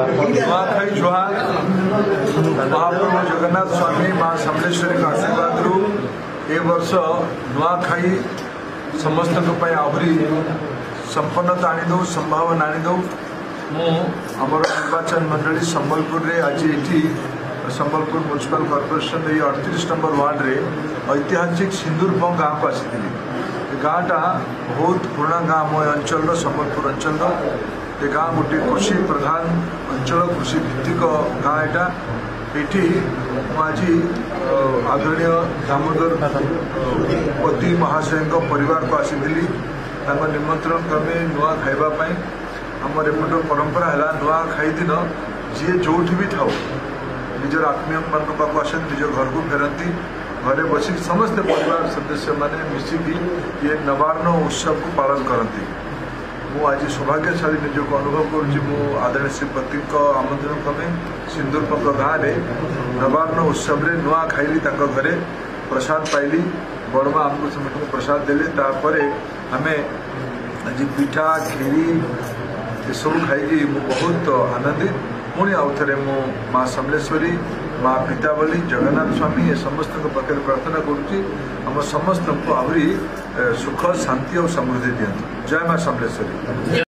नुआखाई जुहार महाप्रभु जगन्नाथ स्वामी माँ समलेश्वरी आशीर्वाद रु ए वर्ष नुआखाई समस्त आहरी संपन्नता आनीदौ संभावना आनीदौ आमर निर्वाचन मंडली संबलपुर रे आज ये Sambalpur municipal corporation 38 number ward रे ऐतिहासिक सिंदूरपंग गाँव को आसी गाँटा बहुत पुराना गाँव मो अंचल संबलपुर अंचल ये गाँव गोटे कृषि प्रधान अंचल कृषि भित्तिक गाँ ये आज आदरणीय दामोदर पति महाशय परिवार को आसी निमंत्रण क्रमे नुआ खाइबापी आमर एपट परंपरा है नुआ खाई दिन जी जो भी था निजर आत्मीय मान पाक आस निज घर को फेरती घरे बसिक समस्त परिवार सदस्य मैंने मिसिकी ये नवान्न उत्सव को पालन करती मु आज सौभाग्यशाली निजक अनुभव करुँ आदरणीय श्री पति आमंत्रण क्रमे सिंदूरपंग गाँव में नवान्न उत्सव रे नुआ खाइली घरे प्रसाद पाइली बड़मा आमको समस्त प्रसाद देले तापर आमे आज पिठा खीरी ये सब खाई बहुत आनंदित पुणी आउ थे मो माँ समलेश्वरी माँ पितावली जगन्नाथ स्वामी ये समस्त पाखे प्रार्थना करुँच समस्त को आहरी सुख शांति और समृद्धि दियंतु। जय माँ समलेश्वरी।